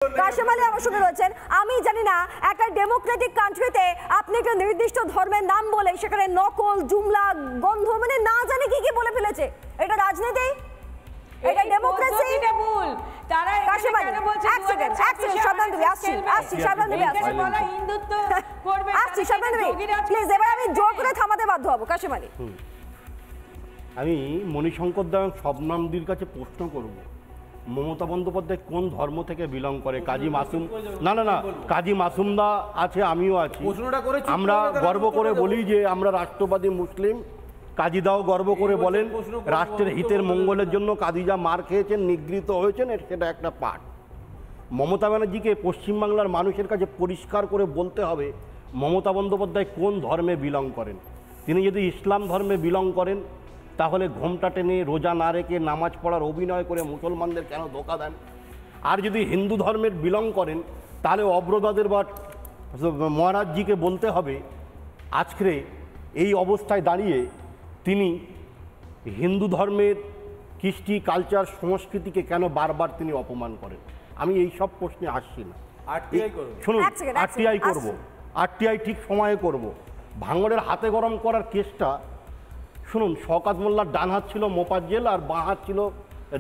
কাশেম আলী আমার সঙ্গে রয়েছেন। আমি জানি না একটা ডেমোক্রেটিক কান্ট্রিতে আপনি একটা নির্দিষ্ট ধর্মের নাম বলে সেখানে নকল, জুমলা, গন্ধ মানে না জানি কি কি বলে ফেলেছে। এটা রাজনীতি, এটা ডেমোক্রেসি, এটা ভুল। তারা কাশেম আলী এক সেকেন্ড সাবধান দিবি, আসছি সাবধান দিবি, বলা হিন্দুত্ব করবে, আসছি সাবধান দিবি প্লিজ। এবার আমি জোর করে থামাতে বাধ্য হব। কাশেম আলী, আমি মণিশঙ্কর দা শবনমদির কাছে প্রশ্ন করব, মমতা বন্দ্যোপাধ্যায় কোন ধর্ম থেকে বিলং করে? কাজী মাসুম না কাজী মাসুমদা আছে, আমিও আছি। আমরা গর্ব করে বলি যে আমরা রাষ্ট্রবাদী মুসলিম। কাজীদাও গর্ব করে বলেন রাষ্ট্রের হিতের মঙ্গলের জন্য কাজীজা মার খেয়েছেন, নিগৃহীত হয়েছেন, সেটা একটা পাঠ। মমতা ব্যানার্জিকে পশ্চিমবাংলার মানুষের কাছে পরিষ্কার করে বলতে হবে মমতা বন্দ্যোপাধ্যায় কোন ধর্মে বিলং করেন। তিনি যদি ইসলাম ধর্মে বিলং করেন তাহলে ঘোমটা টেনে রোজা না রেখে নামাজ পড়ার অভিনয় করে মুসলমানদের কেন ধোকা দেন? আর যদি হিন্দু ধর্মের বিলং করেন তাহলে অব্রদাদের বা মহারাজজিকে বলতে হবে আজকে এই অবস্থায় দাঁড়িয়ে তিনি হিন্দু ধর্মের কৃষ্টি, কালচার, সংস্কৃতিকে কেন বারবার তিনি অপমান করেন। আমি এই সব প্রশ্নে আসছি না। শুনুন, আরটিআই করব, আরটিআই ঠিক সময়ে করব। ভাঙড়ের হাতে গরম করার কেসটা শুনুন, শওকত মোল্লার ডান হাত ছিল মোফাজ্জেল আর বাঁ হাত ছিল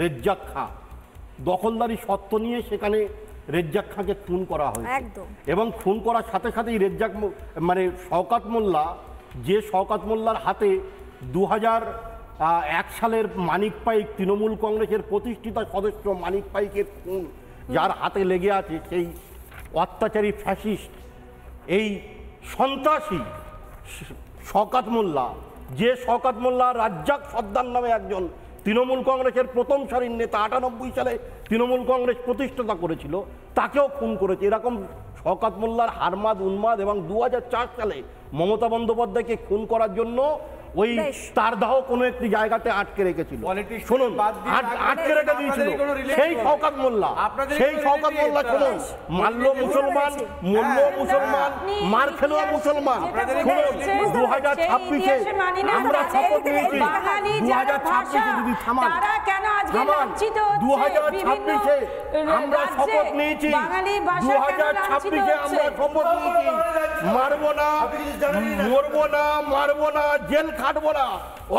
রেজ্জাক খাঁ। দখলদারি সত্ত্ব নিয়ে সেখানে রেজ্জাক খাঁকে খুন করা হয়েছে এবং খুন করার সাথে সাথেই রেজ্জাক শওকত মোল্লা, যে শওকত মোল্লার হাতে 2001 সালের মানিক পাইক, তৃণমূল কংগ্রেসের প্রতিষ্ঠিত সদস্য মানিক পাইকের খুন যার হাতে লেগে আছে, সেই অত্যাচারী ফ্যাসিস্ট, এই সন্ত্রাসী শওকত মোল্লা, যে শওকত মোল্লা রাজ্জাক সর্দার নামে একজন তৃণমূল কংগ্রেসের প্রথম সারির নেতা, 98 সালে তৃণমূল কংগ্রেস প্রতিষ্ঠাতা করেছিল, তাকেও খুন করেছে। এরকম শওকত মোল্লার হারমাদ, উন্মাদ এবং 2004 সালে মমতা বন্দ্যোপাধ্যায়কে খুন করার জন্য ওই তারদাহ কোনো একটি জায়গাতে আটকে রেখেছিল। শুনুন, আটকে রেখে দিয়েছিল সেই শওকত মোল্লা, শুনুন, মারল মুসলমান, মূল্য মুসলমান, মার খেলো মুসলমান। শুনুন, 2026-এ আমরা শপথ নিয়েছি, 2026-এ যদি থামান 2026-এ আমরা শপথ নিয়েছি, 2026-এ আমরা শপথ নিয়েছি, মারবো না, মরবো না, মারবো না, জেল খাটবো না,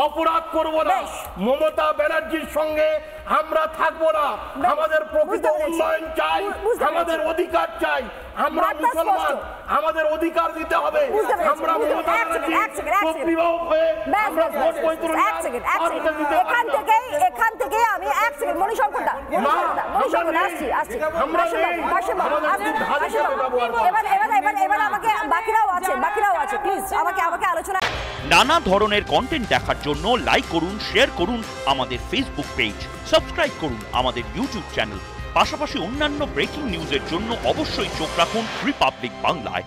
অপরাধ করবো না, মমতা ব্যানার্জির সঙ্গে আমরা থাকবো না। আমাদের প্রকৃত উন্নয়ন চাই, আমাদের অধিকার চাই, আমরা মুসলমান, আমাদের অধিকার দিতে হবে। আমরা মমতা ব্যানার্জি বিবাহ হয়ে আমরা ভোট বৈতরণ এখান থেকে আমি এক সেকেন্ড মণিশঙ্কর দা এবার আমাকে বাকিরাও আছে প্লিজ আমাকে আলোচনা। নানা ধরনের কন্টেন্ট দেখার জন্য লাইক করুন, শেয়ার করুন আমাদের ফেসবুক পেজ, সাবস্ক্রাইব করুন আমাদের ইউটিউব চ্যানেল। পাশাপাশি অন্যান্য ব্রেকিং নিউজের জন্য অবশ্যই চোখ রাখুন রিপাবলিক বাংলায়।